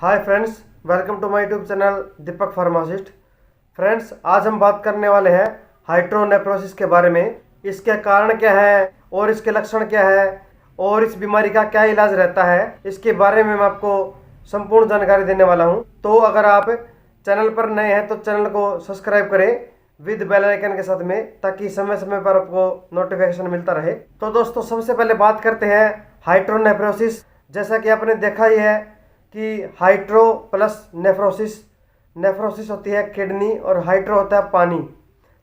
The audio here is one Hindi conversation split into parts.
Hi friends, welcome to my YouTube channel Deepak pharmacist. Friends, आज हम बात करने वाले हैं हाइड्रोनेफ्रोसिस के बारे में। इसके कारण क्या है और इसके लक्षण क्या है और इस बीमारी का क्या इलाज रहता है, इसके बारे में मैं आपको संपूर्ण जानकारी देने वाला हूं। तो अगर आप चैनल पर नए हैं तो चैनल को सब्सक्राइब करें विद बेल आइकन के साथ में, ताकि समय समय पर आपको नोटिफिकेशन मिलता रहे। तो दोस्तों, सबसे पहले बात करते हैं हाइड्रोनेफ्रोसिस। जैसा कि आपने देखा ही है कि हाइड्रो प्लस नेफ्रोसिस, नेफ्रोसिस होती है किडनी और हाइड्रो होता है पानी।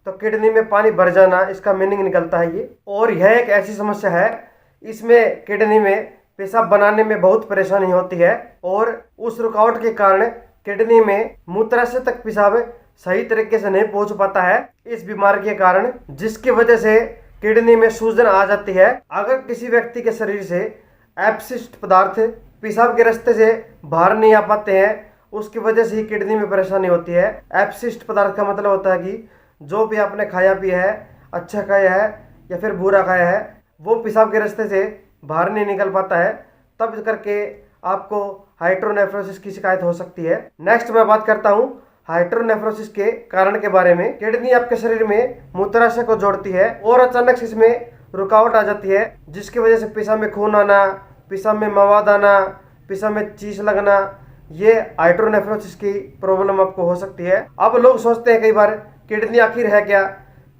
तो किडनी में पानी भर जाना, इसका मीनिंग निकलता है ये। और यह एक ऐसी समस्या है, इसमें किडनी में पेशाब बनाने में बहुत परेशानी होती है और उस रुकावट के कारण किडनी में मूत्राशय तक पेशाब सही तरीके से नहीं पहुंच पाता है इस बीमारी के कारण, जिसकी वजह से किडनी में सूजन आ जाती है। अगर किसी व्यक्ति के शरीर से अपशिष्ट पदार्थ पेशाब के रास्ते से बाहर नहीं आ पाते हैं, उसकी वजह से ही किडनी में परेशानी होती है। अपशिष्ट पदार्थ का मतलब होता है कि जो भी आपने खाया पिया है, अच्छा खाया है या फिर बुरा खाया है, वो पेशाब के रास्ते से बाहर नहीं निकल पाता है, तब करके आपको हाइड्रोनेफ्रोसिस की शिकायत हो सकती है। नेक्स्ट मैं बात करता हूँ हाइड्रोनेफ्रोसिस के कारण के बारे में। किडनी आपके शरीर में मूत्राशय को जोड़ती है और अचानक से इसमें रुकावट आ जाती है, जिसकी वजह से पेशाब में खून आना, पेशाब में मवाद आना, पेशाब में चीस लगना, ये हाइड्रोनेफ्रोसिस की प्रॉब्लम आपको हो सकती है। अब लोग सोचते हैं कई बार किडनी आखिर है क्या,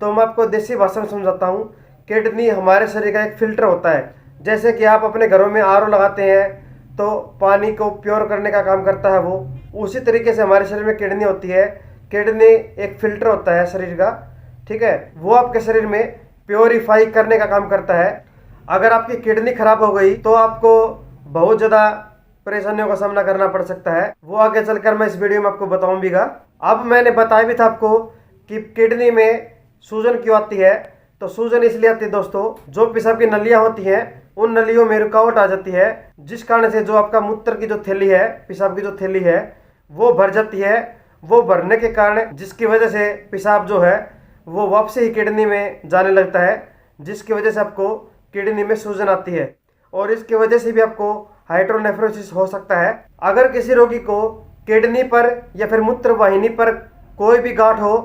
तो मैं आपको देसी भाषा में समझाता हूँ। किडनी हमारे शरीर का एक फिल्टर होता है। जैसे कि आप अपने घरों में आरओ लगाते हैं तो पानी को प्योर करने का काम करता है वो, उसी तरीके से हमारे शरीर में किडनी होती है। किडनी एक फिल्टर होता है शरीर का, ठीक है, वो आपके शरीर में प्योरीफाई करने का काम करता है। अगर आपकी किडनी खराब हो गई तो आपको बहुत ज़्यादा परेशानियों का सामना करना पड़ सकता है, वो आगे चलकर मैं इस वीडियो में आपको बताऊंगा। अब मैंने बताया भी था आपको कि किडनी में सूजन क्यों आती है। तो सूजन इसलिए आती है दोस्तों, जो पेशाब की नलियां होती हैं उन नलियों में रुकावट आ जाती है, जिस कारण से जो आपका मूत्र की जो थैली है, पेशाब की जो थैली है, वो भर जाती है। वो भरने के कारण जिसकी वजह से पेशाब जो है वो वापसी ही किडनी में जाने लगता है, जिसकी वजह से आपको किडनी में सूजन आती है और इसकी वजह से भी आपको हाइड्रोनेफ्रोसिस हो सकता है। अगर किसी रोगी को किडनी पर या फिर मूत्र वाहिनी पर कोई भी गांठ हो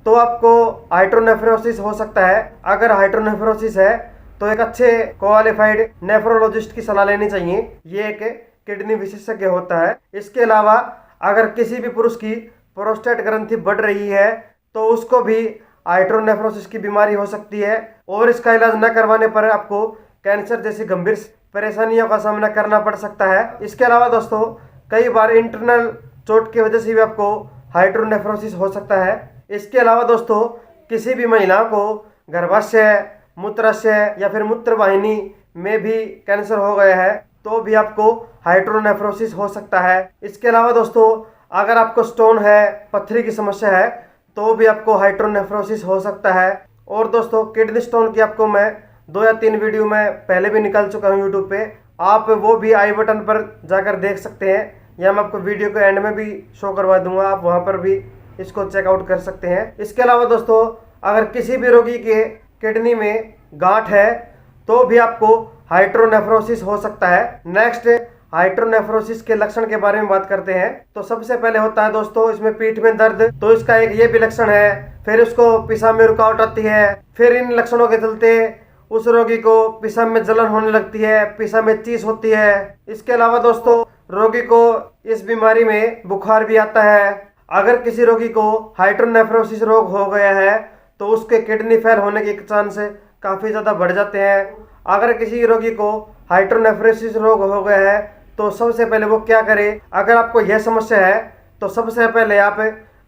तो आपको हाइड्रोनेफ्रोसिस हो सकता है। अगर हाइड्रोनेफ्रोसिस है तो एक अच्छे क्वालिफाइड नेफ्रोलॉजिस्ट की सलाह लेनी चाहिए, ये एक किडनी विशेषज्ञ होता है। इसके अलावा अगर किसी भी पुरुष की प्रोस्टेट ग्रंथि बढ़ रही है तो उसको भी हाइड्रोनेफ्रोसिस की बीमारी हो सकती है और इसका इलाज न करवाने पर आपको कैंसर जैसी गंभीर परेशानियों का सामना करना पड़ सकता है। इसके अलावा दोस्तों, कई बार इंटरनल चोट की वजह से भी आपको हाइड्रोनेफ्रोसिस हो सकता है। इसके अलावा दोस्तों, किसी भी महिला को गर्भाशय, मूत्राशय या फिर मूत्र वाहिनी में भी कैंसर हो गया है तो भी आपको हाइड्रोनेफ्रोसिस हो सकता है। इसके अलावा दोस्तों, अगर आपको स्टोन है, पत्थरी की समस्या है, तो भी आपको हाइड्रोनेफ्रोसिस हो सकता है। और दोस्तों, किडनी स्टोन की आपको मैं 2 या 3 वीडियो में पहले भी निकाल चुका हूँ यूट्यूब पे, आप वो भी आई बटन पर जाकर देख सकते हैं, या मैं आपको वीडियो के एंड में भी शो करवा दूंगा, आप वहाँ पर भी इसको चेकआउट कर सकते हैं। इसके अलावा दोस्तों, अगर किसी भी रोगी के किडनी में गांठ है तो भी आपको हाइड्रोनेफ्रोसिस हो सकता है। नेक्स्ट, हाइड्रोनेफ्रोसिस के लक्षण के बारे में बात करते हैं। तो सबसे पहले होता है दोस्तों इसमें पीठ में दर्द, तो इसका एक ये भी लक्षण है। फिर उसको पेशाब में रुकावट आती है। फिर इन लक्षणों के चलते उस रोगी को पेशाब में जलन होने लगती है, पेशाब में चीस होती है। इसके अलावा दोस्तों, रोगी को इस बीमारी में बुखार भी आता है। अगर किसी रोगी को हाइड्रोनेफ्रोसिस रोग हो गया है तो उसके किडनी फेल होने के चांस काफ़ी ज़्यादा बढ़ जाते हैं। अगर किसी रोगी को हाइड्रोनेफ्रोसिस रोग हो गया है तो सबसे पहले वो क्या करे, अगर आपको यह समस्या है तो सबसे पहले आप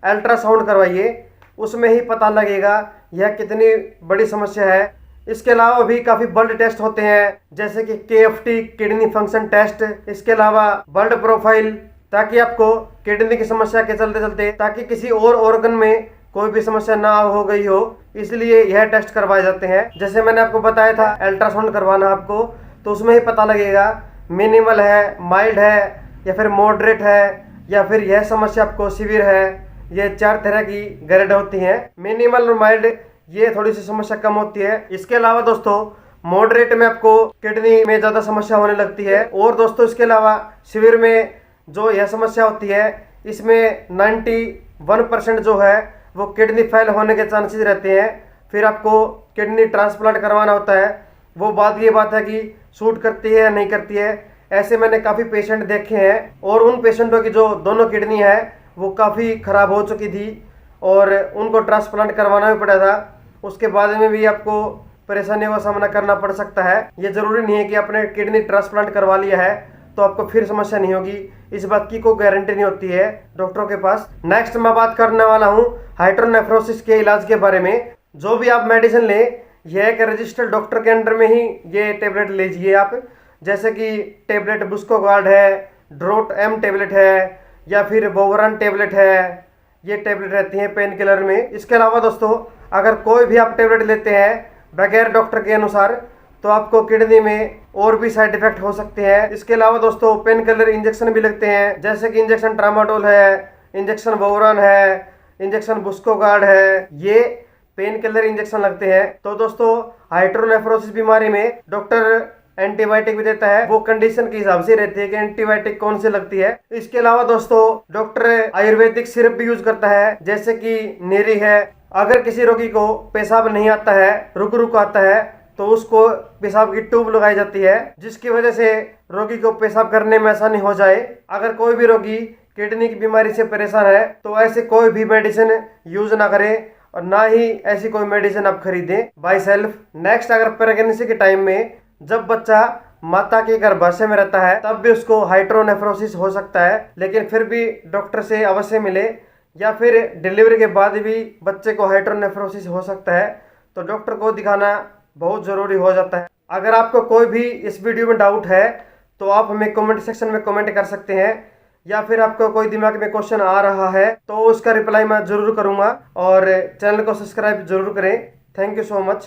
अल्ट्रासाउंड करवाइए, उसमें ही पता लगेगा यह कितनी बड़ी समस्या है। इसके अलावा भी काफ़ी ब्लड टेस्ट होते हैं, जैसे कि KFT किडनी फंक्शन टेस्ट, इसके अलावा ब्लड प्रोफाइल, ताकि आपको किडनी की समस्या के चलते चलते ताकि किसी और ऑर्गन में कोई भी समस्या ना हो गई हो, इसलिए यह टेस्ट करवाए जाते हैं। जैसे मैंने आपको बताया था अल्ट्रासाउंड करवाना आपको, तो उसमें ही पता लगेगा मिनिमल है, माइल्ड है या फिर मॉडरेट है या फिर यह समस्या आपको सीवियर है। ये 4 तरह की ग्रेड होती हैं। मिनिमल और माइल्ड ये थोड़ी सी समस्या कम होती है। इसके अलावा दोस्तों, मॉडरेट में आपको किडनी में ज़्यादा समस्या होने लगती है। और दोस्तों, इसके अलावा सीवियर में जो यह समस्या होती है इसमें 91% जो है वो किडनी फेल होने के चांसेस रहते हैं। फिर आपको किडनी ट्रांसप्लांट करवाना होता है। वो ये बात है कि सूट करती है या नहीं करती है। ऐसे मैंने काफ़ी पेशेंट देखे हैं और उन पेशेंटों की जो दोनों किडनी है वो काफ़ी ख़राब हो चुकी थी और उनको ट्रांसप्लांट करवाना भी पड़ा था। उसके बाद में भी आपको परेशानियों का सामना करना पड़ सकता है। ये ज़रूरी नहीं है कि आपने किडनी ट्रांसप्लांट करवा लिया है तो आपको फिर समस्या नहीं होगी, इस बात की कोई गारंटी नहीं होती है डॉक्टरों के पास। नेक्स्ट मैं बात करने वाला हूँ हाइड्रोनेफ्रोसिस के इलाज के बारे में। जो भी आप मेडिसिन लें, यह एक रजिस्टर्ड डॉक्टर के अंडर में ही ये टेबलेट लीजिए आप। जैसे कि टेबलेट बुस्कोगार्ड है, ड्रोट एम टेबलेट है, या फिर बोवरन टेबलेट है। ये टेबलेट रहती हैं पेन किलर में। इसके अलावा दोस्तों, अगर कोई भी आप टेबलेट लेते हैं बगैर डॉक्टर के अनुसार तो आपको किडनी में और भी साइड इफेक्ट हो सकते हैं। इसके अलावा दोस्तों, पेन किलर इंजेक्शन भी लगते हैं, जैसे कि इंजेक्शन ट्रामाडोल है, इंजेक्शन बोवरन है, इंजेक्शन बुस्कोगार्ड है। ये पेन किलर इंजेक्शन लगते हैं। तो दोस्तों, हाइड्रोनेफ्रोसिस बीमारी में डॉक्टर एंटीबायोटिक भी देता है। वो कंडीशन के हिसाब से रहती है कि एंटीबायोटिक कौन सी लगती है। इसके अलावा दोस्तों, डॉक्टर आयुर्वेदिक सिरप भी यूज करता है, जैसे कि नेरी है। अगर किसी रोगी को पेशाब नहीं आता है, रुक रुक आता है, तो उसको पेशाब की ट्यूब लगाई जाती है, जिसकी वजह से रोगी को पेशाब करने में आसानी हो जाए। अगर कोई भी रोगी किडनी की बीमारी से परेशान है तो ऐसे कोई भी मेडिसिन यूज ना करें और ना ही ऐसी कोई मेडिसिन आप खरीदें बाय सेल्फ। नेक्स्ट, अगर प्रेगनेंसी के टाइम में जब बच्चा माता के गर्भाशय में रहता है तब भी उसको हाइड्रोनेफ्रोसिस हो सकता है, लेकिन फिर भी डॉक्टर से अवश्य मिले। या फिर डिलीवरी के बाद भी बच्चे को हाइड्रोनेफ्रोसिस हो सकता है तो डॉक्टर को दिखाना बहुत ज़रूरी हो जाता है। अगर आपको कोई भी इस वीडियो में डाउट है तो आप हमें कमेंट सेक्शन में कमेंट कर सकते हैं, या फिर आपको कोई दिमाग में क्वेश्चन आ रहा है तो उसका रिप्लाई मैं ज़रूर करूँगा। और चैनल को सब्सक्राइब जरूर करें। Thank you so much.